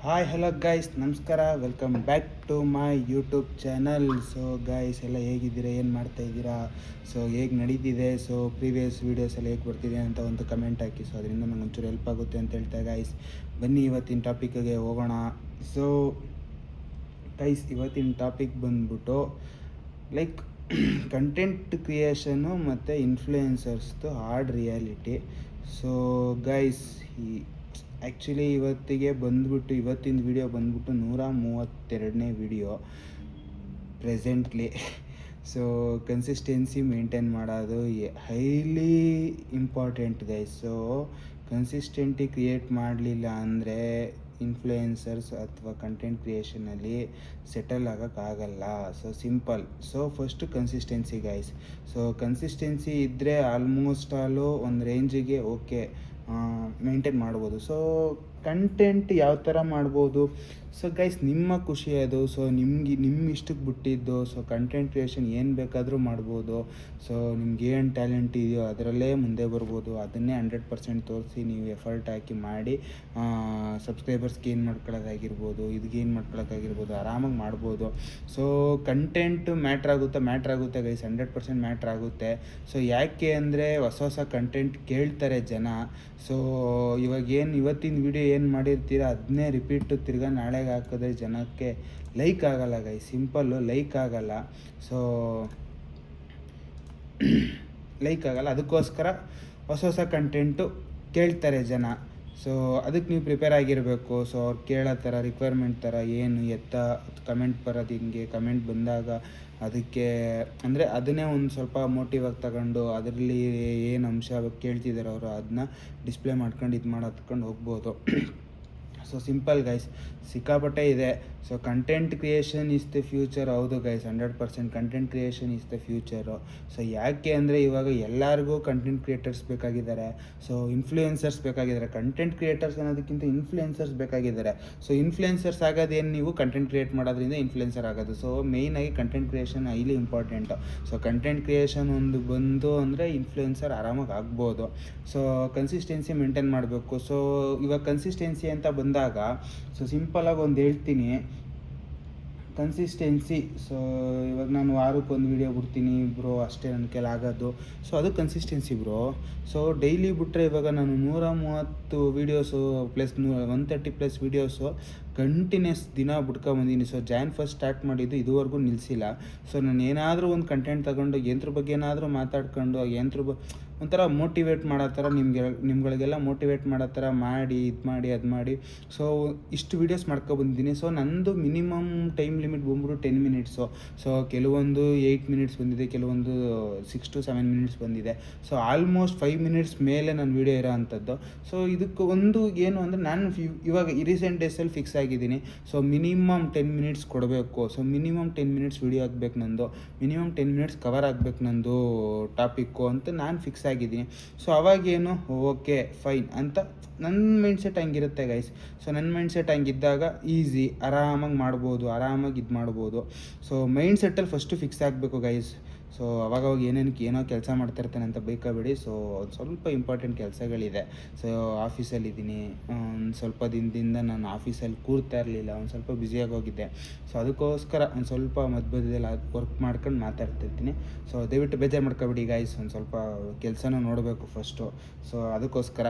Hi hello guys, ನಮಸ್ಕಾರ. Welcome back to my YouTube channel. So guys ಎಲ್ಲ ಹೇಗಿದ್ದೀರಾ, ಏನು ಮಾಡ್ತಾಯಿದ್ದೀರಾ, ಸೊ ಹೇಗೆ ನಡೀತಿದೆ, ಸೊ ಪ್ರೀವಿಯಸ್ ವೀಡಿಯೋಸ್ ಎಲ್ಲ ಹೇಗೆ ಬರ್ತಿದೆ ಅಂತ ಒಂದು ಕಮೆಂಟ್ ಹಾಕಿ. ಸೊ ಅದರಿಂದ ನಂಗೆ ಒಂಚೂರು ಹೆಲ್ಪ್ ಆಗುತ್ತೆ ಅಂತ ಹೇಳ್ತಾ ಗೈಸ್, ಬನ್ನಿ ಇವತ್ತಿನ ಟಾಪಿಕ್ಗೆ ಹೋಗೋಣ. ಸೊ ಗೈಸ್, ಇವತ್ತಿನ ಟಾಪಿಕ್ ಬಂದ್ಬಿಟ್ಟು ಲೈಕ್ ಕಂಟೆಂಟ್ ಕ್ರಿಯೇಷನು ಮತ್ತು ಇನ್ಫ್ಲೂಯೆನ್ಸರ್ಸ್ದು hard reality. So guys, actually ಇವತ್ತಿನ ವಿಡಿಯೋ ಬಂದ್ಬಿಟ್ಟು 132ನೇ video presently. So consistency maintain ಮಾಡೋದು highly important guys. So consistently create ಮಾಡಲಿಲ್ಲ ಅಂದರೆ ಇನ್ಫ್ಲೂಯೆನ್ಸರ್ಸ್ ಅಥವಾ ಕಂಟೆಂಟ್ ಕ್ರಿಯೇಷನಲ್ಲಿ ಸೆಟಲ್ ಆಗೋಕ್ಕಾಗಲ್ಲ. So simple. So first consistency guys. So consistency ಇದ್ದರೆ ಆಲ್ಮೋಸ್ಟ್ ಆಲು ಒಂದು ರೇಂಜಿಗೆ ಓಕೆ ಮೇಂಟೈನ್ ಮಾಡ್ಬೋದು. ಸೊ ಕಂಟೆಂಟ್ ಯಾವ ಥರ ಮಾಡ್ಬೋದು, ಸೊ ಗೈಸ್ ನಿಮ್ಮ ಖುಷಿ ಅದು. ಸೊ ನಿಮ್ಮ ಇಷ್ಟಕ್ಕೆ ಬಿಟ್ಟಿದ್ದು. ಸೊ ಕಂಟೆಂಟ್ ಕ್ರಿಯೇಷನ್ ಏನು ಬೇಕಾದರೂ ಮಾಡ್ಬೋದು. ಸೊ ನಿಮ್ಗೆ ಏನು ಟ್ಯಾಲೆಂಟ್ ಇದೆಯೋ ಅದರಲ್ಲೇ ಮುಂದೆ ಬರ್ಬೋದು. ಅದನ್ನೇ 100% ತೋರಿಸಿ ನೀವು ಎಫರ್ಟ್ ಹಾಕಿ ಮಾಡಿ ಸಬ್ಸ್ಕ್ರೈಬರ್ಸ್ ಗೇನ್ ಮಾಡ್ಕೊಳ್ಳೋದಾಗಿರ್ಬೋದು, ಇದು ಗೇನ್ ಮಾಡ್ಕೊಳ್ಳೋಕ್ಕಾಗಿರ್ಬೋದು, ಆರಾಮಾಗಿ ಮಾಡ್ಬೋದು. ಸೊ ಕಂಟೆಂಟ್ ಮ್ಯಾಟ್ರ್ ಆಗುತ್ತೆ ಗೈಸ್, 100% ಮ್ಯಾಟ್ರ್ ಆಗುತ್ತೆ. ಸೊ ಯಾಕೆ ಅಂದರೆ ಹೊಸ ಕಂಟೆಂಟ್ ಕೇಳ್ತಾರೆ ಜನ. ಸೊ ಇವತ್ತಿನ ವಿಡಿಯೋ ಏನು ಮಾಡಿರ್ತೀರ ಅದನ್ನೇ ರಿಪೀಟು ತಿರ್ಗಾ ನಾಳೆಗೆ ಹಾಕಿದ್ರೆ ಜನಕ್ಕೆ ಲೈಕ್ ಆಗಲ್ಲ ಗೈಸ್. ಸಿಂಪಲ್ಲು, ಲೈಕ್ ಆಗಲ್ಲ. ಸೊ ಲೈಕ್ ಆಗಲ್ಲ, ಅದಕ್ಕೋಸ್ಕರ ಹೊಸ ಕಂಟೆಂಟು ಕೇಳ್ತಾರೆ ಜನ. ಸೊ ಅದಕ್ಕೆ ನೀವು ಪ್ರಿಪೇರ್ ಆಗಿರಬೇಕು. ಸೊ ಅವ್ರು ಕೇಳೋ ಥರ ರಿಕ್ವೈರ್ಮೆಂಟ್ ಥರ ಏನು ಎತ್ತ ಕಮೆಂಟ್ ಬರೋದು, ಹಿಂಗೆ ಕಮೆಂಟ್ ಬಂದಾಗ ಅದಕ್ಕೆ ಅಂದರೆ ಅದನ್ನೇ ಒಂದು ಸ್ವಲ್ಪ ಮೋಟಿವ್ ಆಗಿ ತಗೊಂಡು ಅದರಲ್ಲಿ ಏನು ಅಂಶ ಕೇಳ್ತಿದ್ದಾರೆ ಅವರು ಅದನ್ನ ಡಿಸ್ಪ್ಲೇ ಮಾಡ್ಕೊಂಡು ಇದು ಹತ್ಕೊಂಡು ಹೋಗ್ಬೋದು. ಸೊ ಸಿಂಪಲ್ ಗೈಸ್, ಸಿಕ್ಕಾಪಟ್ಟೆ ಇದೆ. So content creation is the future. ಹೌದು guys, 100% content creation is the future. So ಯಾಕೆ ಅಂದರೆ ಇವಾಗ ಎಲ್ಲರಿಗೂ ಕಂಟೆಂಟ್ ಕ್ರಿಯೇಟರ್ಸ್ ಬೇಕಾಗಿದ್ದಾರೆ. ಸೊ ಇನ್ಫ್ಲೂಯೆನ್ಸರ್ಸ್ ಬೇಕಾಗಿದ್ದಾರೆ. ಕಂಟೆಂಟ್ ಕ್ರಿಯೇಟರ್ಸ್ ಅನ್ನೋದಕ್ಕಿಂತ ಇನ್ಫ್ಲೂಯೆನ್ಸರ್ಸ್ ಬೇಕಾಗಿದ್ದಾರೆ. ಸೊ ಇನ್ಫ್ಲೂಯೆನ್ಸರ್ಸ್ ಆಗೋದೇನು, ನೀವು ಕಂಟೆಂಟ್ ಕ್ರಿಯೇಟ್ ಮಾಡೋದ್ರಿಂದ ಇನ್ಫ್ಲೂಯೆನ್ಸರ್ ಆಗೋದು. ಸೊ ಮೇಯ್ನಾಗಿ content creation highly important. So content creation ಒಂದು ಬಂದು ಅಂದರೆ ಇನ್ಫ್ಲೂಯೆನ್ಸರ್ ಆರಾಮಾಗಿ ಆಗ್ಬೋದು. ಸೊ ಕನ್ಸಿಸ್ಟೆನ್ಸಿ ಮೇಂಟೈನ್ ಮಾಡಬೇಕು. ಸೊ ಇವಾಗ ಕನ್ಸಿಸ್ಟೆನ್ಸಿ ಅಂತ ಬಂದಾಗ ಸೊ ಸಿಂಪಲಾಗಿ ಒಂದು ಹೇಳ್ತೀನಿ, ಕನ್ಸಿಸ್ಟೆನ್ಸಿ. ಸೊ ಇವಾಗ ನಾನು ವಾರಕ್ಕೊಂದು ವೀಡಿಯೋ ಬಿಡ್ತೀನಿ ಬ್ರೋ, ಅಷ್ಟೇ ನನ್ನ ಕೈಲಿ ಆಗೋದು. ಸೊ ಅದು ಕನ್ಸಿಸ್ಟೆನ್ಸಿ ಬ್ರೋ. ಸೊ ಡೈಲಿ ಬಿಟ್ಟರೆ ಇವಾಗ ನಾನು 130 ವೀಡಿಯೋಸು ಪ್ಲಸ್ 130+ ವೀಡಿಯೋಸು ಕಂಟಿನ್ಯೂಸ್ ದಿನ ಬಿಡ್ಕೊಂಬಂದಿನಿ. ಸೊ Jan 1 ಸ್ಟಾರ್ಟ್ ಮಾಡಿದ್ದು ಇದುವರೆಗೂ ನಿಲ್ಲಿಸಿಲ್ಲ. ಸೊ ನಾನು ಏನಾದರೂ ಒಂದು ಕಂಟೆಂಟ್ ತಗೊಂಡು ಯಂತ್ರ ಬಗ್ಗೆ ಏನಾದರೂ ಮಾತಾಡ್ಕೊಂಡು ಒಂಥರ ಮೋಟಿವೇಟ್ ಮಾಡೋ ಥರ ನಿಮ್ಗಳಿಗೆಲ್ಲ ಮೋಟಿವೇಟ್ ಮಾಡೋ ಥರ ಮಾಡಿ ಅದು ಮಾಡಿ ಸೊ ಇಷ್ಟು ವೀಡಿಯೋಸ್ ಮಾಡ್ಕೊಬಂದಿದ್ದೀನಿ. ಸೊ ನಂದು ಮಿನಿಮಮ್ ಟೈಮ್ ಲಿಮಿಟ್ ಬಂದ್ಬಿಟ್ಟು 10 ಮಿನಿಟ್ಸು. ಸೊ ಕೆಲವೊಂದು 8 ಮಿನಿಟ್ಸ್ ಬಂದಿದೆ, ಕೆಲವೊಂದು 6 to 7 ಮಿನಿಟ್ಸ್ ಬಂದಿದೆ. ಸೊ ಆಲ್ಮೋಸ್ಟ್ 5 ಮಿನಿಟ್ಸ್ ಮೇಲೆ ನನ್ನ ವೀಡಿಯೋ ಇರೋ ಅಂಥದ್ದು. ಸೊ ಇದಕ್ಕೆ ಒಂದು ಏನು ಅಂದರೆ ನಾನು ಇವಾಗ ರೀಸೆಂಟ್ ಡೇಸಲ್ಲಿ ಫಿಕ್ಸ್ ಆಗಿದ್ದೀನಿ. ಸೊ ಮಿನಿಮಮ್ 10 ಮಿನಿಟ್ಸ್ ಕೊಡಬೇಕು. ಸೊ ಮಿನಿಮಮ್ 10 ಮಿನಿಟ್ಸ್ ವೀಡಿಯೋ ಆಗಬೇಕು ನಂದು, ಮಿನಿಮಮ್ 10 ಮಿನಿಟ್ಸ್ ಕವರ್ ಆಗಬೇಕು ನಂದು ಟಾಪಿಕ್ಕು ಅಂತ ನಾನು ಫಿಕ್ಸ್ ಆಗಿದ್ದೀನಿ. ಸೊ ಅವಾಗೇನು ಓಕೆ ಫೈನ್ ಅಂತ ನನ್ನ ಮೈಂಡ್ಸೆಟ್ ಹಂಗಿರುತ್ತೆ ಗೈಸ್. ಸೊ ನನ್ನ ಮೈಂಡ್ಸೆಟ್ ಹಂಗಿದ್ದಾಗ ಈಸಿ, ಆರಾಮಾಗಿ ಮಾಡ್ಬೋದು, ಆರಾಮಾಗಿ ಇದು ಮಾಡ್ಬೋದು. ಸೊ ಮೈಂಡ್ಸೆಟ್ಟಲ್ಲಿ ಫಸ್ಟು ಫಿಕ್ಸ್ ಆಗಬೇಕು ಗೈಸ್. ಸೊ ಅವಾಗವಾಗ ಏನೋ ಕೆಲಸ ಮಾಡ್ತಾಯಿರ್ತಾನೆ ಅಂತ ಬೈಕಬೇಡಿ. ಸೊ ಒಂದು ಸ್ವಲ್ಪ ಇಂಪಾರ್ಟೆಂಟ್ ಕೆಲಸಗಳಿದೆ. ಸೊ ಆಫೀಸಲ್ಲಿದ್ದೀನಿ, ಒಂದು ಸ್ವಲ್ಪ ದಿನದಿಂದ ನಾನು ಆಫೀಸಲ್ಲಿ ಕೂರ್ತಾ ಇರಲಿಲ್ಲ, ಒಂದು ಸ್ವಲ್ಪ ಬ್ಯುಸಿಯಾಗಿ ಹೋಗಿದ್ದೆ. ಸೊ ಅದಕ್ಕೋಸ್ಕರ ಒಂದು ಸ್ವಲ್ಪ ಮಧ್ಯದಲ್ಲಿ ವರ್ಕ್ ಮಾಡ್ಕೊಂಡು ಮಾತಾಡ್ತಿರ್ತೀನಿ. ಸೊ ದಯವಿಟ್ಟು ಬೇಜಾರು ಮಾಡ್ಕೊಬೇಡಿ ಗೈಸ್, ಒಂದು ಸ್ವಲ್ಪ ಕೆಲಸನೂ ನೋಡಬೇಕು ಫಸ್ಟು. ಸೊ ಅದಕ್ಕೋಸ್ಕರ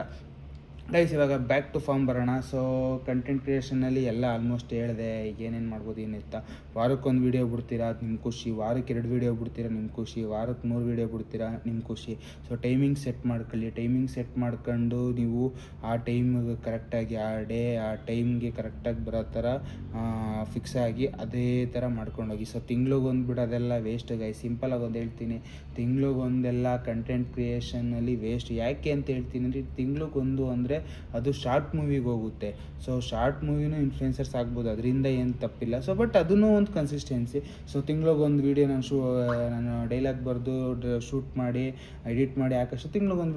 ಗೈಸ್ ಇವಾಗ ಬ್ಯಾಕ್ ಟು ಫಾರ್ಮ್ ಬರೋಣ. ಸೊ ಕಂಟೆಂಟ್ ಕ್ರಿಯೇಷನಲ್ಲಿ ಎಲ್ಲ ಆಲ್ಮೋಸ್ಟ್ ಹೇಳಿದೆ, ಏನೇನು ಮಾಡ್ಬೋದು ಏನಿರ್ತಾ. ವಾರಕ್ಕೊಂದು ವೀಡಿಯೋ ಬಿಡ್ತೀರಾ ನಿಮ್ಮ ಖುಷಿ, ವಾರಕ್ಕೆ 2 ವೀಡಿಯೋ ಬಿಡ್ತೀರಾ ನಿಮ್ಮ ಖುಷಿ, ವಾರಕ್ಕೆ 3 ವೀಡಿಯೋ ಬಿಡ್ತೀರಾ ನಿಮ್ಮ ಖುಷಿ. ಸೊ ಟೈಮಿಂಗ್ ಸೆಟ್ ಮಾಡ್ಕೊಳ್ಳಿ. ಟೈಮಿಂಗ್ ಸೆಟ್ ಮಾಡ್ಕೊಂಡು ನೀವು ಆ ಟೈಮಿಗೆ ಕರೆಕ್ಟಾಗಿ ಆ ಟೈಮ್ಗೆ ಕರೆಕ್ಟಾಗಿ ಬರೋ ಥರ ಫಿಕ್ಸ್ ಆಗಿ ಅದೇ ಥರ ಮಾಡ್ಕೊಂಡೋಗಿ. ಸೊ ತಿಂಗ್ಳಿಗೊಂದು ಬಿಡೋದೆಲ್ಲ ವೇಸ್ಟ್ ಗೈಸ್. ಸಿಂಪಲಾಗಿ ಒಂದು ಹೇಳ್ತೀನಿ, ತಿಂಗ್ಳಿಗೊಂದೆಲ್ಲ ಕಂಟೆಂಟ್ ಕ್ರಿಯೇಷನಲ್ಲಿ ವೇಸ್ಟ್. ಯಾಕೆ ಅಂತ ಹೇಳ್ತೀನಿ ಅಂದರೆ ತಿಂಗ್ಳಿಗೊಂದು ಅಂದರೆ ಅದು ಶಾರ್ಟ್ ಮೂವಿಗೆ ಹೋಗುತ್ತೆ. ಸೊ ಶಾರ್ಟ್ ಮೂವಿನೂ ಇನ್ಫ್ಲುಯೆನ್ಸರ್ಸ್ ಆಗ್ಬೋದು, ಅದರಿಂದ ಏನು ತಪ್ಪಿಲ್ಲ. ಸೊ ಬಟ್ ಅದೂ ಒಂದು ಕನ್ಸಿಸ್ಟೆನ್ಸಿ. ಸೊ ತಿಂಗ್ಳಿಗೊಂದು ವೀಡಿಯೋ ನಾನು ಡೈಲಾಗ್ ಬರೆದು ಶೂಟ್ ಮಾಡಿ ಎಡಿಟ್ ಮಾಡಿ ಹಾಕಷ್ಟು ತಿಂಗ್ಳಿಗೊಂದು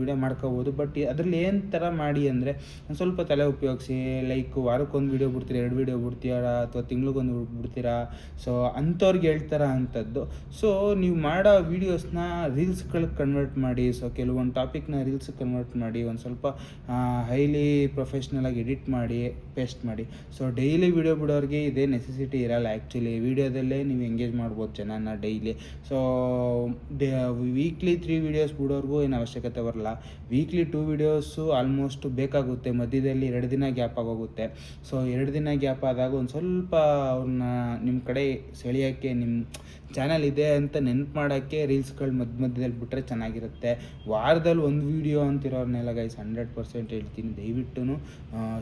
ವೀಡಿಯೋ ಮಾಡ್ಕೋಬೋದು. ಬಟ್ ಅದರಲ್ಲಿ ಏನು ಥರ ಮಾಡಿ ಅಂದರೆ ಒಂದು ಸ್ವಲ್ಪ ತಲೆ ಉಪಯೋಗಿಸಿ. ಲೈಕ್ ವಾರಕ್ಕೊಂದು ವೀಡಿಯೋ ಬಿಡ್ತೀರಾ, 2 ವೀಡಿಯೋ ಬಿಡ್ತೀರಾ, ಅಥವಾ ತಿಂಗ್ಳಿಗೊಂದು ಬಿಡ್ತೀರಾ. ಸೊ ಅಂಥವ್ರಿಗೆ ಹೇಳ್ತಾರ ಅಂಥದ್ದು. ಸೊ ನೀವು ಮಾಡೋ ವೀಡಿಯೋಸ್ನ ರೀಲ್ಸ್ಗಳಿಗೆ ಕನ್ವರ್ಟ್ ಮಾಡಿ. ಸೊ ಕೆಲವೊಂದು ಟಾಪಿಕ್ನ ರೀಲ್ಸ್ಗೆ ಕನ್ವರ್ಟ್ ಮಾಡಿ, ಒಂದು ಸ್ವಲ್ಪ ಹೈಲಿ ಪ್ರೊಫೆಷ್ನಲಾಗಿ ಎಡಿಟ್ ಮಾಡಿ ಪೇಸ್ಟ್ ಮಾಡಿ. ಸೊ ಡೈಲಿ ವೀಡಿಯೋ ಬಿಡೋರಿಗೆ ಇದೇ ನೆಸೆಸಿಟಿ ಇರಲ್ಲ. ಆ್ಯಕ್ಚುಲಿ ವೀಡಿಯೋದಲ್ಲೇ ನೀವು ಎಂಗೇಜ್ ಮಾಡ್ಬೋದು ಜನನ ಡೈಲಿ. ಸೊ ವೀಕ್ಲಿ 3 ವೀಡಿಯೋಸ್ ಬಿಡೋರ್ಗೂ ಏನು ಅವಶ್ಯಕತೆ ಬರಲ್ಲ. ವೀಕ್ಲಿ 2 ವೀಡಿಯೋಸು ಆಲ್ಮೋಸ್ಟ್ ಬೇಕಾಗುತ್ತೆ. ಮಧ್ಯದಲ್ಲಿ 2 ದಿನ ಗ್ಯಾಪ್ ಆಗೋಗುತ್ತೆ. ಸೊ 2 ದಿನ ಗ್ಯಾಪ್ ಆದಾಗ ಒಂದು ಸ್ವಲ್ಪ ಅವ್ರನ್ನ ನಿಮ್ಮ ಕಡೆ ಸೆಳೆಯೋಕ್ಕೆ, ನಿಮ್ಮ ಚಾನಲ್ ಇದೆ ಅಂತ ನೆನಪು ಮಾಡೋಕ್ಕೆ ರೀಲ್ಸ್ಗಳು ಮಧ್ಯದಲ್ಲಿ ಬಿಟ್ಟರೆ ಚೆನ್ನಾಗಿರುತ್ತೆ. ವಾರದಲ್ಲಿ 1 ವೀಡಿಯೋ ಅಂತಿರೋರ್ನೆಲ್ಲ ಗೈಸ್ 100% ಹೇಳ್ತೀನಿ, ದಯವಿಟ್ಟು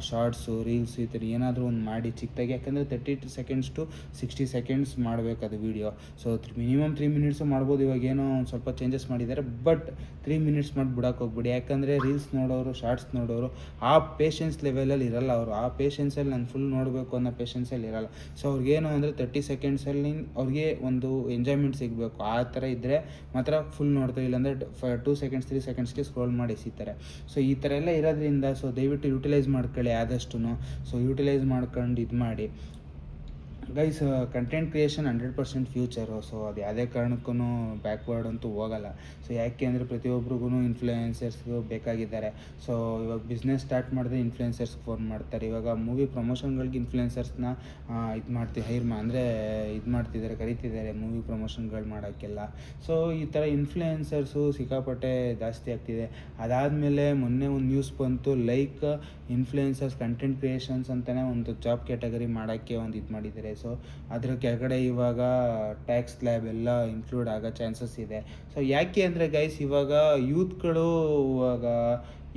ಶಾರ್ಟ್ಸು ರೀಲ್ಸ್ ಈ ಥರ ಏನಾದರೂ ಒಂದು ಮಾಡಿ ಚಿಕ್ಕದಾಗಿ. ಯಾಕಂದರೆ 30 ಸೆಕೆಂಡ್ಸ್ ಟು 60 ಸೆಕೆಂಡ್ಸ್ ಮಾಡಬೇಕು ಅದು ವೀಡಿಯೋ. ಸೊ ಮಿನಿಮಮ್ 3 ಮಿನಿಟ್ಸು ಮಾಡ್ಬೋದು. ಇವಾಗ ಏನೋ ಒಂದು ಸ್ವಲ್ಪ ಚೇಂಜಸ್ ಮಾಡಿದ್ದಾರೆ, ಬಟ್ 3 ಮಿನಿಟ್ಸ್ ಮಾಡಿ ಬಿಡೋಕೆ ಹೋಗ್ಬಿಡಿ. ಯಾಕಂದರೆ ರೀಲ್ಸ್ ನೋಡೋರು, ಶಾರ್ಟ್ಸ್ ನೋಡೋರು ಆ ಪೇಷನ್ಸ್ ಲೆವೆಲಲ್ಲಿ ಇರಲ್ಲ. ಅವರು ಆ ಪೇಷನ್ಸಲ್ಲಿ ನಾನು ಫುಲ್ ನೋಡಬೇಕು ಅನ್ನೋ ಪೇಷನ್ಸಲ್ಲಿ ಇರಲ್ಲ. ಸೊ ಅವ್ರಿಗೇನು ಅಂದರೆ 30 ಸೆಕೆಂಡ್ಸಲ್ಲಿ ಅವ್ರಿಗೆ ಒಂದು ಎಂಜಾಯ್ಮೆಂಟ್ ಸಿಗಬೇಕು. ಆ ಥರ ಇದ್ದರೆ ಮಾತ್ರ ಫುಲ್ ನೋಡ್ತಾರೆ. ಇಲ್ಲಾಂದರೆ 2 ಸೆಕೆಂಡ್ಸ್ 3 ಸೆಕೆಂಡ್ಸ್ಗೆ ಸ್ಕ್ರೋಲ್ ಮಾಡಿ ಎಸಿತಾರೆ. ಸೊ ಈ ಥರ ಎಲ್ಲ ಇರೋದ್ರಿಂದ ಸೊ ದಯವಿಟ್ಟು ಯೂಟಿಲೈಸ್ ಮಾಡ್ಕೊಳ್ಳಿ ಆದಷ್ಟು. ಸೊ ಯೂಟಿಲೈಸ್ ಮಾಡ್ಕೊಂಡು ಇದು ಮಾಡಿ guys. Content creation 100% future. So ಅದು ಯಾವುದೇ ಕಾರಣಕ್ಕೂ ಬ್ಯಾಕ್ವರ್ಡ್ ಅಂತೂ ಹೋಗಲ್ಲ. ಸೊ ಯಾಕೆ ಅಂದರೆ ಪ್ರತಿಯೊಬ್ಬರಿಗೂ ಇನ್ಫ್ಲೂಯೆನ್ಸರ್ಸ್ಗೂ ಬೇಕಾಗಿದ್ದಾರೆ. ಸೊ ಇವಾಗ ಬಿಸ್ನೆಸ್ ಸ್ಟಾರ್ಟ್ ಮಾಡಿದ್ರೆ ಇನ್ಫ್ಲೂಯೆನ್ಸರ್ಸ್ಗೆ ಫೋನ್ ಮಾಡ್ತಾರೆ. ಇವಾಗ ಮೂವಿ ಪ್ರಮೋಷನ್ಗಳಿಗೆ ಇನ್ಫ್ಲೂಯೆನ್ಸರ್ಸ್ನ ಇದು ಮಾಡ್ತಿದ್ದಾರೆ, ಕರಿತಿದ್ದಾರೆ ಮೂವಿ ಪ್ರಮೋಷನ್ಗಳು ಮಾಡೋಕ್ಕೆಲ್ಲ. ಸೊ ಈ ಥರ ಇನ್ಫ್ಲೂಯೆನ್ಸರ್ಸು ಸಿಕ್ಕಾಪಟ್ಟೆ ಜಾಸ್ತಿ ಆಗ್ತಿದೆ. ಅದಾದಮೇಲೆ ಮೊನ್ನೆ ಒಂದು ನ್ಯೂಸ್ ಬಂತು, ಲೈಕ್ ಇನ್ಫ್ಲೂಯೆನ್ಸರ್ಸ್ ಕಂಟೆಂಟ್ ಕ್ರಿಯೇಷನ್ಸ್ ಅಂತಲೇ ಒಂದು ಜಾಬ್ ಕ್ಯಾಟಗರಿ ಮಾಡೋಕ್ಕೆ ಒಂದು ಇದು ಮಾಡಿದ್ದಾರೆ. ಸೊ ಅದ್ರ ಕೆಳಗಡೆ ಇವಾಗ ಟ್ಯಾಕ್ಸ್ ಸ್ಲ್ಯಾಬ್ ಎಲ್ಲ ಇನ್ಕ್ಲೂಡ್ ಆಗೋ ಚಾನ್ಸಸ್ ಇದೆ. ಸೊ ಯಾಕೆ ಅಂದರೆ ಗೈಸ್, ಇವಾಗ ಯೂತ್ಗಳು ಇವಾಗ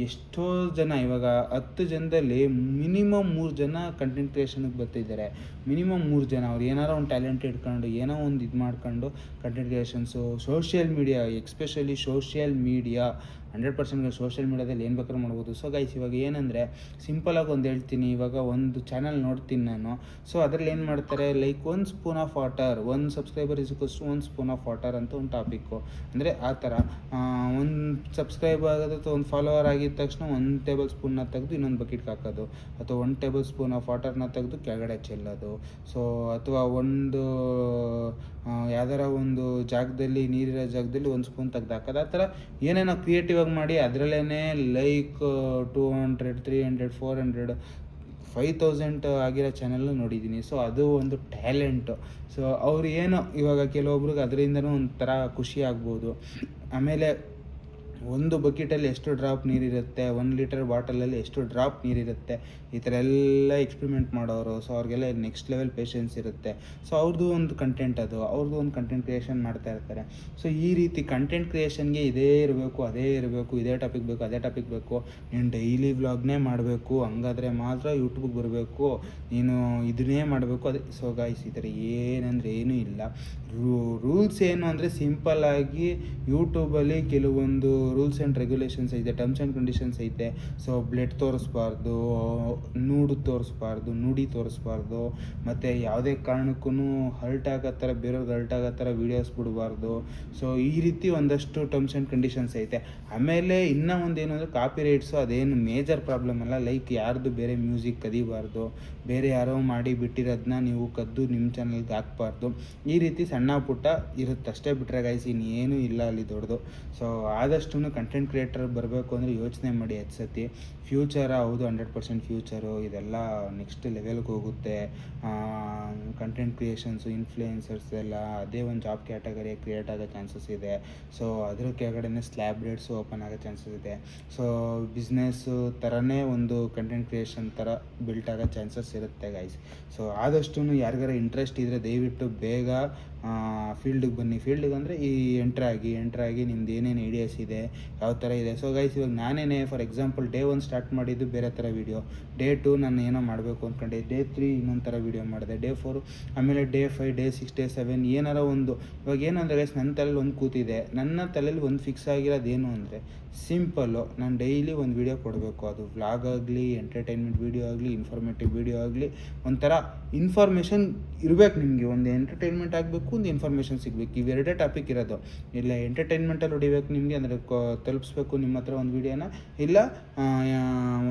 ಎಷ್ಟೋ ಜನ, ಇವಾಗ 10 ಜನದಲ್ಲಿ ಮಿನಿಮಮ್ 3 ಜನ ಕಂಟೆಂಟ್ ಕ್ರಿಯೇಷನ್ಗೆ ಬರ್ತಿದ್ದಾರೆ. ಮಿನಿಮಮ್ 3 ಜನ. ಅವ್ರು ಏನಾರೋ ಒಂದು ಟ್ಯಾಲೆಂಟ್ ಇಟ್ಕೊಂಡು ಏನೋ ಒಂದು ಇದು ಮಾಡ್ಕೊಂಡು content creations, social media, especially social media 100% social ಮೀಡಿಯಾದಲ್ಲಿ ಏನು ಬೇಕಾದ್ರೂ ಮಾಡ್ಬೋದು. ಸೊ ಗೈಸ್, ಇವಾಗ ಏನಂದರೆ ಸಿಂಪಲಾಗಿ ಒಂದು ಹೇಳ್ತೀನಿ. ಇವಾಗ ಒಂದು ಚಾನಲ್ ನೋಡ್ತೀನಿ ನಾನು. ಸೊ ಅದರಲ್ಲಿ ಏನು ಮಾಡ್ತಾರೆ, like 1 spoon of water, 1 subscriber is equals to 1 spoon of water ಅಂತ ಒಂದು ಟಾಪಿಕ್ಕು. ಅಂದರೆ ಆ ಥರ 1 ಸಬ್ಸ್ಕ್ರೈಬ್ ಆಗೋದು ಅಥವಾ 1 ಫಾಲೋವರ್ ಆಗಿದ ತಕ್ಷಣ 1 ಟೇಬಲ್ ಸ್ಪೂನ್ನ ತೆಗೆದು ಇನ್ನೊಂದು ಬಕೆಟ್ಗೆ ಹಾಕೋದು, ಅಥವಾ 1 ಟೇಬಲ್ ಸ್ಪೂನ್ ಆಫ್ ವಾಟರ್ನ ತೆಗೆದು ಕೆಳಗಡೆ ಚೆಲ್ಲೋದು. ಸೊ ಅಥವಾ ಒಂದು ಯಾವ್ದಾರ ಒಂದು ಜಾಗದಲ್ಲಿ, ನೀರಿರೋ ಜಾಗದಲ್ಲಿ 1 ಸ್ಪೂನ್ ತೆಗ್ದು ಹಾಕೋದು. ಆ ಥರ ಏನೇನೋ ಕ್ರಿಯೇಟಿವ್ ಆಗಿ ಮಾಡಿ ಅದರಲ್ಲೇ ಲೈಕ್ 200, 300, 400, 5000 ಆಗಿರೋ ಚಾನಲ್ಲು ನೋಡಿದ್ದೀನಿ. ಸೊ ಅದು ಒಂದು ಟ್ಯಾಲೆಂಟು. ಸೊ ಅವ್ರು ಏನೋ ಇವಾಗ ಕೆಲವೊಬ್ರಿಗೆ ಅದರಿಂದನೂ ಒಂಥರ ಖುಷಿ ಆಗ್ಬೋದು. ಆಮೇಲೆ ಒಂದು ಬಕೆಟಲ್ಲಿ ಎಷ್ಟು ಡ್ರಾಪ್ ನೀರಿರುತ್ತೆ, 1 ಲೀಟರ್ ಬಾಟಲಲ್ಲಿ ಎಷ್ಟು ಡ್ರಾಪ್ ನೀರಿರುತ್ತೆ, ಈ ಥರ ಎಲ್ಲ ಎಕ್ಸ್ಪೆರಿಮೆಂಟ್ ಮಾಡೋರು. ಸೊ ಅವ್ರಿಗೆಲ್ಲ ನೆಕ್ಸ್ಟ್ ಲೆವೆಲ್ ಪೇಷನ್ಸ್ ಇರುತ್ತೆ. ಸೊ ಅವ್ರದ್ದು ಒಂದು ಕಂಟೆಂಟ್, ಅವ್ರದ್ದು ಒಂದು ಕಂಟೆಂಟ್ ಕ್ರಿಯೇಷನ್ ಮಾಡ್ತಾ ಇರ್ತಾರೆ. ಸೊ ಈ ರೀತಿ ಕಂಟೆಂಟ್ ಕ್ರಿಯೇಷನ್ಗೆ ಇದೇ ಇರಬೇಕು, ಅದೇ ಇರಬೇಕು, ಇದೇ ಟಾಪಿಕ್ ಬೇಕು, ಅದೇ ಟಾಪಿಕ್ ಬೇಕು, ನೀನು ಡೈಲಿ ವ್ಲಾಗ್ನೇ ಮಾಡಬೇಕು, ಹಂಗಾದ್ರೆ ಮಾತ್ರ ಯೂಟ್ಯೂಬ್ಗೆ ಬರಬೇಕು, ನೀನು ಇದನ್ನೇ ಮಾಡಬೇಕು. ಅದೇ ಸೊ ಗಾಯ್ಸ್, ಈ ಥರ ಏನಂದರೆ ಏನೂ ಇಲ್ಲ. ರೂಲ್ಸ್ ಏನು ಅಂದರೆ ಸಿಂಪಲ್ಲಾಗಿ ಯೂಟ್ಯೂಬಲ್ಲಿ ಕೆಲವೊಂದು ರೂಲ್ಸ್ ಆ್ಯಂಡ್ ರೆಗ್ಯುಲೇಷನ್ಸ್ ಐತೆ, ಟರ್ಮ್ಸ್ ಆ್ಯಂಡ್ ಕಂಡೀಷನ್ಸ್ ಐತೆ. ಸೊ ಬ್ಲಡ್ ತೋರಿಸ್ಬಾರ್ದು, ನೂಡು ತೋರಿಸ್ಬಾರ್ದು, ನುಡಿ ತೋರಿಸ್ಬಾರ್ದು, ಮತ್ತು ಯಾವುದೇ ಕಾರಣಕ್ಕೂ ಹರ್ಟ್ ಆಗೋ ಥರ, ಬೇರೆಯವ್ರಿಗೆ ಹರ್ಟ್ ಆಗೋ ಥರ ವೀಡಿಯೋಸ್ ಬಿಡಬಾರ್ದು. ಸೊ ಈ ರೀತಿ ಒಂದಷ್ಟು ಟರ್ಮ್ಸ್ ಆ್ಯಂಡ್ ಕಂಡೀಷನ್ಸ್ ಐತೆ. ಆಮೇಲೆ ಇನ್ನೂ ಒಂದೇನು ಅಂದರೆ ಕಾಪಿ ರೈಟ್ಸು, ಅದೇನು ಮೇಜರ್ ಪ್ರಾಬ್ಲಮ್ ಅಲ್ಲ. ಲೈಕ್ ಯಾರ್ದು ಬೇರೆ ಮ್ಯೂಸಿಕ್ ಕದಿಬಾರ್ದು, ಬೇರೆ ಯಾರೋ ಮಾಡಿ ಬಿಟ್ಟಿರೋದನ್ನ ನೀವು ಕದ್ದು ನಿಮ್ಮ ಚಾನಲ್ಗೆ ಹಾಕ್ಬಾರ್ದು. ಈ ರೀತಿ ಸಣ್ಣ ಪುಟ್ಟ ಇರುತ್ತೆ ಅಷ್ಟೇ, ಬಿಟ್ಟರೆ ಗೈಸ್ ಇನ್ನೇನು ಇಲ್ಲ ಅಲ್ಲಿ ದೊಡ್ಡದು. ಸೊ ಆದಷ್ಟು ಕಂಟೆಂಟ್ ಕ್ರಿಯೇಟರ್ ಬರಬೇಕು ಅಂದರೆ ಯೋಚನೆ ಮಾಡಿ ಸತಿ. ಫ್ಯೂಚರ ಹೌದು 100% ಫ್ಯೂಚರು, ಇದೆಲ್ಲ ನೆಕ್ಸ್ಟ್ ಲೆವೆಲ್ಗೆ ಹೋಗುತ್ತೆ. ಕಂಟೆಂಟ್ ಕ್ರಿಯೇಷನ್ಸು, ಇನ್ಫ್ಲೂಯೆನ್ಸರ್ಸ್ ಎಲ್ಲ ಅದೇ ಒಂದು ಜಾಬ್ ಕ್ಯಾಟಗರಿ ಕ್ರಿಯೇಟ್ ಆಗೋ ಚಾನ್ಸಸ್ ಇದೆ. ಸೊ ಅದ್ರ ಕೆಳಗಡೆ ಸ್ಲ್ಯಾಬ್ ರೇಟ್ಸು ಓಪನ್ ಆಗೋ ಚಾನ್ಸಸ್ ಇದೆ. ಸೊ ಬಿಸ್ನೆಸ್ಸು ಥರನೇ ಒಂದು ಕಂಟೆಂಟ್ ಕ್ರಿಯೇಷನ್ ಥರ ಬಿಲ್ಟ್ ಆಗೋ ಚಾನ್ಸಸ್ ಇರುತ್ತೆ ಗೈಸ್. ಸೊ ಆದಷ್ಟು ಯಾರಿಗಾರ ಇಂಟ್ರೆಸ್ಟ್ ಇದ್ದರೆ ದಯವಿಟ್ಟು ಬೇಗ ಫೀಲ್ಡಿಗೆ ಬನ್ನಿ. ಫೀಲ್ಡಿಗೆ ಅಂದರೆ ಈ ಎಂಟ್ರಾಗಿ ನಿಮ್ದು ಏನೇನು ಐಡಿಯಾಸ್ ಇದೆ, ಯಾವ ಥರ ಇದೆ. ಸೊ ಗೈಸ್, ಇವಾಗ ನಾನೇ ಫಾರ್ ಎಕ್ಸಾಂಪಲ್ Day 1 ಸ್ಟಾರ್ಟ್ ಮಾಡಿದ್ದು ಬೇರೆ ಥರ ವೀಡಿಯೋ, Day 2 ನಾನು ಏನೋ ಮಾಡಬೇಕು ಅಂದ್ಕೊಂಡೆ, Day 3 ಇನ್ನೊಂದು ಥರ ವೀಡಿಯೋ ಮಾಡಿದೆ, Day 4 ಆಮೇಲೆ Day 5, Day 6, Day 7 ಏನಾರ ಒಂದು. ಇವಾಗ ಏನಂದರೆ ಗೈಸ್, ನನ್ನ ತಲೆಯಲ್ಲಿ ಒಂದು ಕೂತಿದೆ. ನನ್ನ ತಲೆಯಲ್ಲಿ ಒಂದು ಫಿಕ್ಸ್ ಆಗಿರೋದೇನು ಅಂದರೆ ಸಿಂಪಲ್ಲು, ನಾನು ಡೈಲಿ ಒಂದು ವೀಡಿಯೋ ಕೊಡಬೇಕು. ಅದು ವ್ಲಾಗ್ ಆಗಲಿ, ಎಂಟರ್ಟೈನ್ಮೆಂಟ್ ವೀಡಿಯೋ ಆಗಲಿ, ಇನ್ಫಾರ್ಮೇಟಿವ್ ವೀಡಿಯೋ ಆಗಲಿ, ಒಂಥರ ಇನ್ಫಾರ್ಮೇಷನ್ ಇರಬೇಕು ನಿಮಗೆ. ಒಂದು ಎಂಟರ್ಟೈನ್ಮೆಂಟ್ ಆಗಬೇಕು, ಒಂದು ಇನ್ಫಾರ್ಮೇಷನ್ ಸಿಗಬೇಕು. ಇವೆರಡೇ ಟಾಪಿಕ್ ಇರೋದು. ಇಲ್ಲ ಎಂಟರ್ಟೈನ್ಮೆಂಟಲ್ಲಿ ಹೊಡಿಬೇಕು ನಿಮಗೆ, ಅಂದರೆ ತಲುಪಿಸ್ಬೇಕು ನಿಮ್ಮ ಹತ್ರ ಒಂದು ವೀಡಿಯೋನ, ಇಲ್ಲ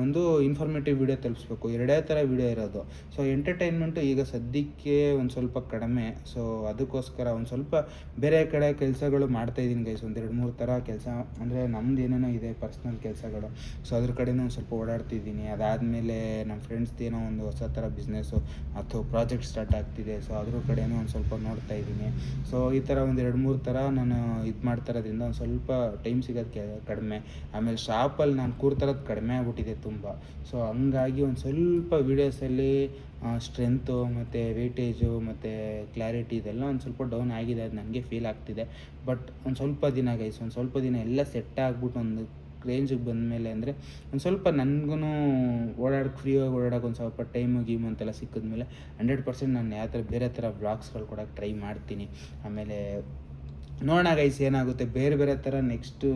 ಒಂದು ಇನ್ಫಾರ್ಮೇಟಿವ್ ವೀಡಿಯೋ ತಲುಪಿಸ್ಬೇಕು, ಎರಡೇ ಥರ ವೀಡಿಯೋ ಇರೋದು. ಸೊ ಎಂಟರ್ಟೈನ್ಮೆಂಟು ಈಗ ಸದ್ಯಕ್ಕೆ ಒಂದು ಸ್ವಲ್ಪ ಕಡಿಮೆ. ಸೊ ಅದಕ್ಕೋಸ್ಕರ ಒಂದು ಸ್ವಲ್ಪ ಬೇರೆ ಕಡೆ ಕೆಲಸಗಳು ಮಾಡ್ತಾಯಿದ್ದೀನಿ ಗೈಸ್. ಒಂದು 2-3 ಥರ ಕೆಲಸ, ಅಂದರೆ ನಮ್ದು ಏನೇನೋ ಇದೆ ಪರ್ಸ್ನಲ್ ಕೆಲಸಗಳು. ಸೊ ಅದ್ರ ಕಡೆನೂ ಒಂದು ಸ್ವಲ್ಪ ಓಡಾಡ್ತಿದ್ದೀನಿ. ಅದಾದಮೇಲೆ ನಮ್ಮ ಫ್ರೆಂಡ್ಸ್ದು ಏನೋ ಒಂದು ಹೊಸ ಥರ ಬಿಸ್ನೆಸ್ಸು ಅಥವಾ ಪ್ರಾಜೆಕ್ಟ್ ಸ್ಟಾರ್ಟ್ ಆಗ್ತಿದೆ. ಸೊ ಅದ್ರ ಕಡೆನೂ ಒಂದು ಸ್ವಲ್ಪ ನೋಡ್ತಾ ಇದ್ದೀನಿ. ಸೊ ಈ ಥರ ಒಂದು 2-3 ಥರ ನಾನು ಇದು ಮಾಡ್ತಾ ಇರೋದ್ರಿಂದ ಒಂದು ಸ್ವಲ್ಪ ಟೈಮ್ ಸಿಗೋದು ಕಡಿಮೆ. ಆಮೇಲೆ ಶಾಪಲ್ಲಿ ನಾನು ಕೂರ್ತಿರೋದು ಕಡಿಮೆ ಆಗ್ಬಿಟ್ಟಿದೆ ತುಂಬ. ಸೊ ಹಂಗಾಗಿ ಒಂದು ಸ್ವಲ್ಪ ವೀಡಿಯೋಸಲ್ಲಿ ಸ್ಟ್ರೆಂತು ಮತ್ತು ವೇಟೇಜು ಮತ್ತು ಕ್ಲಾರಿಟಿ ಇದೆಲ್ಲ ಒಂದು ಸ್ವಲ್ಪ ಡೌನ್ ಆಗಿದೆ. ಅದು ನನಗೆ ಫೀಲ್ ಆಗ್ತಿದೆ. ಬಟ್ ಒಂದು ಸ್ವಲ್ಪ ದಿನ ಗೈಸ್, ಒಂದು ಸ್ವಲ್ಪ ದಿನ ಎಲ್ಲ ಸೆಟ್ ಆಗಿಬಿಟ್ಟು ಒಂದು ರೇಂಜಿಗೆ ಬಂದಮೇಲೆ, ಅಂದರೆ ಒಂದು ಸ್ವಲ್ಪ ನನಗೂ ಫ್ರೀಯಾಗಿ ಓಡಾಡೋಕೆ ಒಂದು ಸ್ವಲ್ಪ ಟೈಮು ಅಂತೆಲ್ಲ ಸಿಕ್ಕಿದ್ಮೇಲೆ 100% ನಾನು ಯಾವ ಥರ ಬೇರೆ ಥರ ವ್ಲಾಗ್ಸ್ಗಳು ಕೊಡೋಕ್ಕೆ ಟ್ರೈ ಮಾಡ್ತೀನಿ. ಆಮೇಲೆ ನೋಡೋಣ ಗೈಸ್ ಏನಾಗುತ್ತೆ. ಬೇರೆ ಥರ ನೆಕ್ಸ್ಟು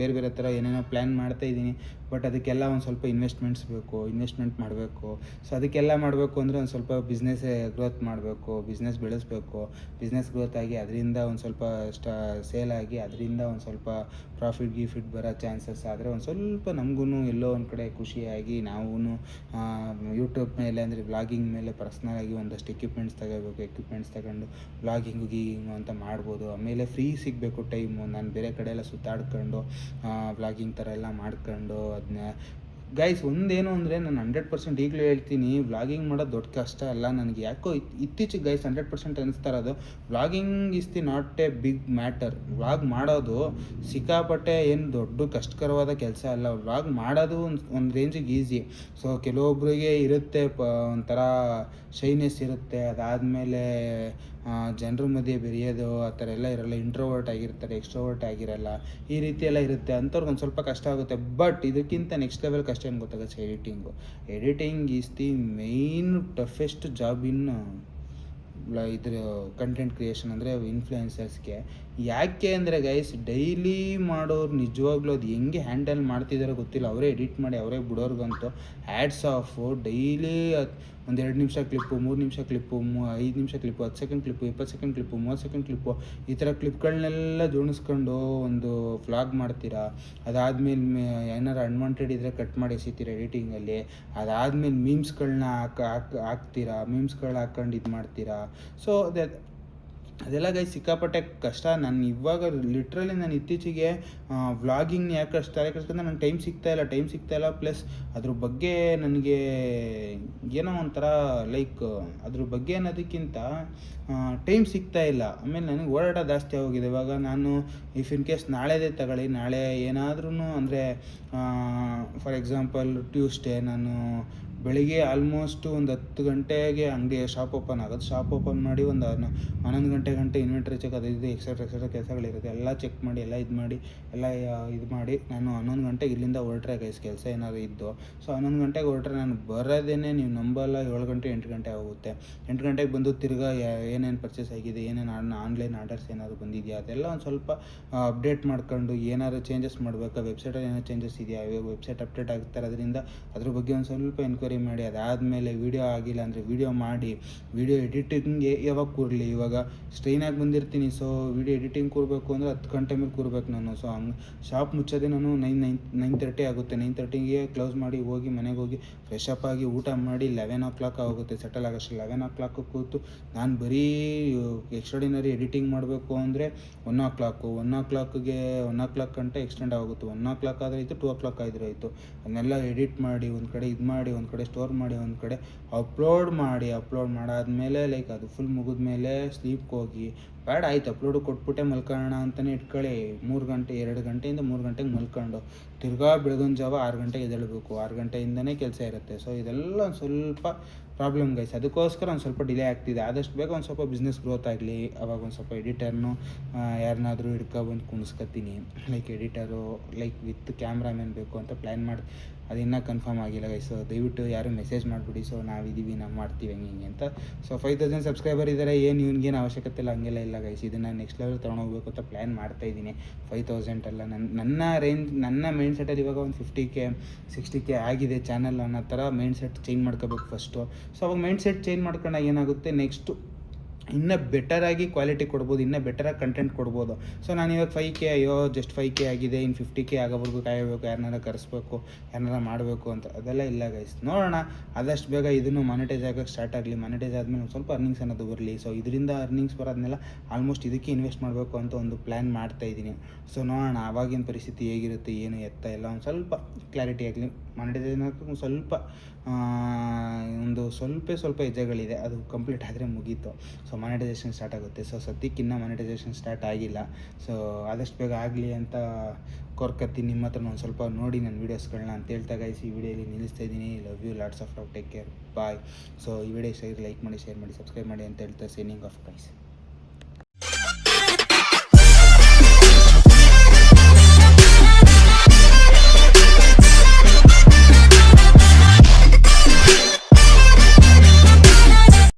ಬೇರೆ ಥರ ಏನೇನೋ ಪ್ಲ್ಯಾನ್ ಮಾಡ್ತಾಯಿದ್ದೀನಿ. ಬಟ್ ಅದಕ್ಕೆಲ್ಲ ಒಂದು ಸ್ವಲ್ಪ ಇನ್ವೆಸ್ಟ್ಮೆಂಟ್ ಮಾಡಬೇಕು. ಸೊ ಅದಕ್ಕೆಲ್ಲ ಮಾಡಬೇಕು ಅಂದರೆ ಒಂದು ಸ್ವಲ್ಪ ಬಿಸ್ನೆಸ್ ಗ್ರೋತ್ ಮಾಡಬೇಕು, ಬಿಸ್ನೆಸ್ ಬೆಳೆಸಬೇಕು. ಬಿಸ್ನೆಸ್ ಗ್ರೋತ್ ಆಗಿ ಅದರಿಂದ ಒಂದು ಸ್ವಲ್ಪ ಸೇಲ್ ಆಗಿ ಅದರಿಂದ ಒಂದು ಸ್ವಲ್ಪ ಪ್ರಾಫಿಟ್ ಬರೋ ಚಾನ್ಸಸ್ ಆದರೆ ಒಂದು ಸ್ವಲ್ಪ ನಮಗೂ ಎಲ್ಲೋ ಒಂದು ಕಡೆ ಖುಷಿಯಾಗಿ ನಾವು ಯೂಟ್ಯೂಬ್ ಮೇಲೆ, ಅಂದರೆ ವ್ಲಾಗಿಂಗ್ ಮೇಲೆ ಪರ್ಸ್ನಲಾಗಿ ಒಂದಷ್ಟು ಎಕ್ವಿಪ್ಮೆಂಟ್ಸ್ ತಗೊಂಡು ವ್ಲಾಗಿಂಗು ಅಂತ ಮಾಡ್ಬೋದು. ಆಮೇಲೆ ಫ್ರೀ ಸಿಗಬೇಕು ಟೈಮು. ನಾನು ಬೇರೆ ಕಡೆ ಎಲ್ಲ ಸುತ್ತಾಡ್ಕೊಂಡು ವ್ಲಾಗಿಂಗ್ ಥರ ಎಲ್ಲ ಮಾಡ್ಕೊಂಡು ಅದನ್ನ ಗೈಸ್ ಒಂದೇನು ಅಂದರೆ ನಾನು 100% ಈಗಲೂ ಹೇಳ್ತೀನಿ, ವ್ಲಾಗಿಂಗ್ ಮಾಡೋದು ದೊಡ್ಡ ಕಷ್ಟ ಅಲ್ಲ. ನನಗೆ ಯಾಕೋ ಇತ್ತೀಚೆಗೆ ಗೈಸ್ 100% ಅನಿಸ್ತಾ ಇರೋದು, vlogging is the not a big matter. Vlog ಮಾಡೋದು ಸಿಕ್ಕಾಪಟ್ಟೆ ಏನು ದೊಡ್ಡ ಕಷ್ಟಕರವಾದ ಕೆಲಸ ಅಲ್ಲ. ವ್ಲಾಗ್ ಮಾಡೋದು ಒಂದು ರೇಂಜಿಗೆ ಈಸಿ. ಸೊ ಕೆಲವೊಬ್ಬರಿಗೆ ಇರುತ್ತೆ ಒಂಥರ ಶೈನೆಸ್ ಇರುತ್ತೆ. ಅದಾದಮೇಲೆ ಜನರ ಮಧ್ಯೆ ಬೆರೆಯೋದು ಆ ಥರ ಎಲ್ಲ ಇರೋಲ್ಲ. ಇಂಟ್ರೋವರ್ಟ್ ಆಗಿರ್ತಾರೆ, ಎಕ್ಸ್ಟ್ರೋವರ್ಟ್ ಆಗಿರಲ್ಲ, ಈ ರೀತಿ ಎಲ್ಲ ಇರುತ್ತೆ. ಅಂಥವ್ರಿಗೆ ಒಂದು ಸ್ವಲ್ಪ ಕಷ್ಟ ಆಗುತ್ತೆ. ಬಟ್ ಇದಕ್ಕಿಂತ ನೆಕ್ಸ್ಟ್ ಲೆವೆಲ್ ಕಷ್ಟ ಏನು ಗೊತ್ತಾಗುತ್ತೆ, editing is the main toughest job in ಇದ್ರ ಕಂಟೆಂಟ್ ಕ್ರಿಯೇಷನ್, ಅಂದರೆ ಇನ್ಫ್ಲುಯೆನ್ಸರ್ಸ್ಗೆ. ಯಾಕೆ ಅಂದರೆ ಗೈಸ್ ಡೈಲಿ ಮಾಡೋರು ನಿಜವಾಗ್ಲೂ ಅದು ಹೆಂಗೆ ಹ್ಯಾಂಡಲ್ ಮಾಡ್ತಿದ್ದಾರೋ ಗೊತ್ತಿಲ್ಲ. ಅವರೇ ಎಡಿಟ್ ಮಾಡಿ ಅವರೇ ಬಿಡೋರ್ಗಂತೂ ಹ್ಯಾಟ್ಸ್ ಆಫು. ಡೈಲಿ ಒಂದು 2 ನಿಮಿಷ ಕ್ಲಿಪ್ಪು, 3 ನಿಮಿಷ ಕ್ಲಿಪ್ಪು, 5 ನಿಮಿಷ clip, 10 second clip, 20 second clip, 30 second clip, ಈ ಥರ ಕ್ಲಿಪ್ಗಳನ್ನೆಲ್ಲ ಜೋಡಿಸ್ಕೊಂಡು ಒಂದು ವ್ಲಾಗ್ ಮಾಡ್ತೀರಾ. ಅದಾದಮೇಲೆ ಏನಾರು ಅನ್ವಾಂಟೆಡ್ ಇದ್ದರೆ ಕಟ್ ಮಾಡಿ ಎಸಿತೀರಾ ಎಡಿಟಿಂಗಲ್ಲಿ. ಅದಾದಮೇಲೆ ಮೀಮ್ಸ್ಗಳನ್ನ ಹಾಕ್ತೀರಾ, ಮೀಮ್ಸ್ಗಳು ಹಾಕ್ಕೊಂಡು ಇದು ಮಾಡ್ತೀರಾ. ಸೊ ಅದೆಲ್ಲ ಗೈಸ್ ಸಿಕ್ಕಾಪಟ್ಟೆ ಕಷ್ಟ. ನಾನು ಇವಾಗ ಲಿಟ್ರಲಿ ನಾನು ಇತ್ತೀಚೆಗೆ ವ್ಲಾಗಿಂಗ್ ಯಾಕೆ ಅಷ್ಟು ತಲೆ ಕೆಡಿಸ್ಕೊಂಡ್ರೆ ನಂಗೆ ಟೈಮ್ ಸಿಗ್ತಾ ಇಲ್ಲ. ಪ್ಲಸ್ ಅದ್ರ ಬಗ್ಗೆ ನನಗೆ ಏನೋ ಒಂಥರ ಲೈಕ್ ಅದ್ರ ಬಗ್ಗೆ ಅನ್ನೋದಕ್ಕಿಂತ ಟೈಮ್ ಸಿಗ್ತಾ ಇಲ್ಲ. ಆಮೇಲೆ ನನಗೆ ಓಡಾಟ ಜಾಸ್ತಿ ಆಗೋಗಿದೆ. ಇವಾಗ ನಾನು ಇನ್ ಕೇಸ್ ನಾಳೆದೇ ತಗೊಳ್ಳಿ, ನಾಳೆ ಏನಾದ್ರೂ ಅಂದರೆ ಫಾರ್ ಎಕ್ಸಾಂಪಲ್ ಟ್ಯೂಸ್ಡೇ ನಾನು ಬೆಳಿಗ್ಗೆ ಆಲ್ಮೋಸ್ಟ್ ಒಂದು 10 ಗಂಟೆಗೆ ಅಂಗಡಿ ಶಾಪ್ ಓಪನ್ ಆಗೋದು. ಶಾಪ್ ಓಪನ್ ಮಾಡಿ ಒಂದು 11 ಗಂಟೆ ಇನ್ವೆಂಟ್ರಿ ಚೆಕ್ ಅದು ಇದು ಎಕ್ಸ್ಟ್ರಾ ಕೆಲಸಗಳಿರುತ್ತೆ. ಎಲ್ಲ ಚೆಕ್ ಮಾಡಿ ಎಲ್ಲ ಇದು ಮಾಡಿ ನಾನು 11 ಗಂಟೆಗೆ ಇಲ್ಲಿಂದ ಹೊರಟ್ರೆ ಗೈಸ್ ಕೆಲಸ ಏನಾದರೂ ಇದ್ದು. ಸೊ 11 ಗಂಟೆಗೆ ಹೊರಟ್ರೆ ನಾನು ಬರೋದೇನೆ ನೀವು ನಂಬಲ್ಲ 7 ಗಂಟೆ 8 ಗಂಟೆ ಆಗುತ್ತೆ. 8 ಗಂಟೆಗೆ ಬಂದು ತಿರ್ಗಾ ಏನೇನು ಪರ್ಚೇಸ್ ಆಗಿದೆ, ಏನೇನು ಆನ್ಲೈನ್ ಆರ್ಡರ್ಸ್ ಏನಾದರೂ ಬಂದಿದೆಯಾ ಅದೆಲ್ಲ ಒಂದು ಸ್ವಲ್ಪ ಅಪ್ಡೇಟ್ ಮಾಡ್ಕೊಂಡು ಏನಾದ್ರು ಚೇಂಜಸ್ ಮಾಡಬೇಕಾ, ವೆಬ್ಸೈಟಲ್ಲಿ ಏನಾದ್ರು ಚೇಂಜಸ್ ಇದೆಯಾ, ವೆಬ್ಸೈಟ್ ಅಪ್ಡೇಟ್ ಆಗ್ತಾ ಇರೋದ್ರಿಂದ ಅದ್ರ ಬಗ್ಗೆ ಒಂದು ಸ್ವಲ್ಪ ಎನ್ಕ್ವೈರಿ ಮಾಡಿ. ಅದಾದಮೇಲೆ ವೀಡಿಯೋ ಆಗಿಲ್ಲ ಅಂದರೆ ವೀಡಿಯೋ ಮಾಡಿ, ವೀಡಿಯೋ ಎಡಿಟಿಂಗ್ಗೆ ಯಾವಾಗ ಕೂರಲಿ. ಇವಾಗ ಸ್ಟ್ರೈನಾಗಿ ಬಂದಿರ್ತೀನಿ. ಸೊ ವೀಡಿಯೋ ಎಡಿಟಿಂಗ್ ಕೂರಬೇಕು ಅಂದರೆ 10 ಗಂಟೆ ಮೇಲೆ ಕೂರ್ಬೇಕು ನಾನು. ಸೊ ಹಂಗೆ ಶಾಪ್ ಮುಚ್ಚೋದೇ ನಾನು 9:30 ಆಗುತ್ತೆ. 9:30ಗೆ ಕ್ಲೋಸ್ ಮಾಡಿ ಹೋಗಿ ಮನೆಗೆ ಹೋಗಿ ಫ್ರೆಶ್ ಅಪ್ ಆಗಿ ಊಟ ಮಾಡಿ 11 o'clock ಆಗುತ್ತೆ ಸೆಟಲ್ ಆಗೋಷ್ಟು. 11 o'clock ಕೂತು ನಾನು ಬರೀ ಎಕ್ಸ್ಟ್ರಾಡಿನರಿ ಎಡಿಟಿಂಗ್ ಮಾಡಬೇಕು ಅಂದರೆ 1 o'clock. 1 o'clock ಗಂಟೆ ಎಕ್ಸ್ಟೆಂಡ್ ಆಗುತ್ತೆ. 1 o'clock ಆದರೆ ಆಯಿತು, 2 o'clock ಆದರೂ ಆಯಿತು. ಅದನ್ನೆಲ್ಲ ಎಡಿಟ್ ಮಾಡಿ ಒಂದು ಕಡೆ ಇದು ಮಾಡಿ, ಒಂದು ಕಡೆ ಸ್ಟೋರ್ ಮಾಡಿ, ಒಂದು ಕಡೆ ಅಪ್ಲೋಡ್ ಮಾಡಾದ್ಮೇಲೆ ಲೈಕ್ ಅದು ಫುಲ್ ಮುಗಿದ್ಮೇಲೆ ಸ್ಲೀಪ್ಗೆ ಹೋಗಿ ಬೇಡ ಆಯ್ತು ಅಪ್ಲೋಡು ಕೊಟ್ಬಿಟ್ಟೆ ಮಲ್ಕೊಳ್ಳೋಣ ಅಂತಲೇ ಇಟ್ಕೊಳ್ಳಿ. 2 ಗಂಟೆಯಿಂದ 3 ಗಂಟೆಗೆ ಮಲ್ಕೊಂಡು ತಿರ್ಗಾ ಬೆಳಗಿನ ಜಾವ 6 ಗಂಟೆಗೆ ಎದ್ದೇಳಬೇಕು. 6 ಗಂಟೆಯಿಂದನೇ ಕೆಲಸ ಇರುತ್ತೆ. ಸೊ ಇದೆಲ್ಲ ಒಂದು ಸ್ವಲ್ಪ ಪ್ರಾಬ್ಲಮ್ ಗೈಸ್. ಅದಕ್ಕೋಸ್ಕರ ಒಂದು ಸ್ವಲ್ಪ ಡಿಲೇ ಆಗ್ತಿದೆ. ಆದಷ್ಟು ಬೇಗ ಒಂದು ಸ್ವಲ್ಪ ಬಿಸ್ನೆಸ್ ಗ್ರೋತ್ ಆಗಲಿ. ಅವಾಗ ಒಂದು ಸ್ವಲ್ಪ ಎಡಿಟರ್ನು ಯಾರನ್ನಾದರೂ ಹಿಡ್ಕೊಬಂದು ಕುಣಿಸ್ಕೊತೀನಿ. Like editor like with cameraman ಬೇಕು ಅಂತ ಪ್ಲ್ಯಾನ್ ಮಾಡಿ, ಅದು ಇನ್ನೂ ಕನ್ಫರ್ಮ್ ಆಗಿಲ್ಲ ಗೈಸ್. ಸೊ ದಯವಿಟ್ಟು ಯಾರು ಮೆಸೇಜ್ ಮಾಡಿಬಿಡಿ. ಸೊ ನಾವಿದ್ದೀವಿ, ನಾವು ಮಾಡ್ತೀವಿ ಹಿಂಗೆ ಅಂತ. ಸೊ 5000 ಸಬ್ಸ್ಕ್ರೈಬರ್ ಇದ್ದಾರೆ, ಏನು ಇವ್ನಿಗೇನು ಅವಶ್ಯಕತೆ ಇಲ್ಲ, ಹಂಗೆಲ್ಲ ಇಲ್ಲ ಗೈಸ್. ಇದನ್ನು ನೆಕ್ಸ್ಟ್ ಲೆವೆಲ್ ತೊಗೊಂಡೋಗ್ಬೇಕು ಅಂತ ಪ್ಲ್ಯಾನ್ ಮಾಡ್ತಾಯಿದ್ದೀನಿ. 5000 ಅಲ್ಲ, ನನ್ನ ಮೈಂಡ್ ಸೆಟಲ್ಲಿ ಇವಾಗ ಒಂದು 50K 60K ಆಗಿದೆ ಚಾನಲ್ ಅನ್ನೋ ಥರ ಮೈಂಡ್ ಸೆಟ್ ಚೇಂಜ್ ಮಾಡ್ಕೋಬೇಕು ಫಸ್ಟು. ಸೊ ಅವಾಗ ಮೈಂಡ್ ಸೆಟ್ ಚೇಂಜ್ ಮಾಡ್ಕೊಂಡಾಗ ಏನಾಗುತ್ತೆ, ನೆಕ್ಸ್ಟು ಇನ್ನೂ ಬೆಟರಾಗಿ ಕ್ವಾಲಿಟಿ ಕೊಡ್ಬೋದು, ಇನ್ನೂ ಬೆಟರಾಗಿ ಕಂಟೆಂಟ್ ಕೊಡ್ಬೋದು. ಸೊ ನಾನು ಇವಾಗ 5K ಅಯ್ಯೋ ಜಸ್ಟ್ 5K ಆಗಿದೆ, ಇನ್ನು 50K ಆಗೋವರೆಗೂ ಕಾಯಬೇಕು, ಯಾರನ್ನಾರ ಕರೆಸ್ಬೇಕು, ಯಾರನ್ನಾರ ಮಾಡಬೇಕು ಅಂತ, ಅದೆಲ್ಲ ಇಲ್ಲ ಗೈಸ್. ನೋಡೋಣ ಆದಷ್ಟು ಬೇಗ ಇದನ್ನು ಮಾನಿಟೈಸ್ ಆಗೋಕ್ಕೆ ಸ್ಟಾರ್ಟ್ ಆಗಲಿ. ಮಾನಿಟೈಸ್ ಆದಮೇಲೆ ಒಂದು ಸ್ವಲ್ಪ ಅರ್ನಿಂಗ್ಸ್ ಅನ್ನೋದು ಬರಲಿ. ಸೊ ಇದರಿಂದ ಅರ್ನಿಂಗ್ಸ್ ಬರೋದನ್ನೆಲ್ಲ ಆಲ್ಮೋಸ್ಟ್ ಇದಕ್ಕೆ ಇನ್ವೆಸ್ಟ್ ಮಾಡಬೇಕು ಅಂತ ಒಂದು ಪ್ಲ್ಯಾನ್ ಮಾಡ್ತಾಯಿದ್ದೀನಿ. ಸೊ ನೋಡೋಣ ಆವಾಗಿನ ಪರಿಸ್ಥಿತಿ ಹೇಗಿರುತ್ತೆ, ಏನು ಎತ್ತ ಎಲ್ಲ ಒಂದು ಸ್ವಲ್ಪ ಕ್ಲಾರಿಟಿ ಆಗಲಿ. ಮಾನಿಟೈಸೇಷನ್ ಒಂದು ಸ್ವಲ್ಪ ಸ್ವಲ್ಪ ಹೆಜ್ಜೆಗಳಿದೆ, ಅದು ಕಂಪ್ಲೀಟ್ ಆದರೆ ಮುಗೀತು. ಸೊ ಮಾನಿಟೈಸೇಷನ್ ಸ್ಟಾರ್ಟ್ ಆಗುತ್ತೆ. ಸೊ ಸದ್ಯಕ್ಕಿನ್ನ ಮಾನಿಟೈಸೇಷನ್ ಸ್ಟಾರ್ಟ್ ಆಗಿಲ್ಲ. ಸೊ ಆದಷ್ಟು ಬೇಗ ಆಗಲಿ ಅಂತ ಕೋರ್ಕತ್ತೀನಿ. ನಿಮ್ಮ ಹತ್ರ ಒಂದು ಸ್ವಲ್ಪ ನೋಡಿ ನನ್ನ ವೀಡಿಯೋಸ್ಗಳನ್ನ ಅಂತ ಹೇಳ್ತಾ ಗೈಸ್ ಈ ವಿಡಿಯೋಲಿ ನಿಲ್ಲಿಸ್ತಾ ಇದ್ದೀನಿ. Love you, lots of love, take care, bye. So ಈ ವಿಡಿಯೋ ಲೈಕ್ ಮಾಡಿ, ಶೇರ್ ಮಾಡಿ, ಸಬ್ಸ್ಕ್ರೈಬ್ ಮಾಡಿ ಅಂತ ಹೇಳ್ತಾ ಸೈನಿಂಗ್ ಆಫ್ ಗೈಸ್.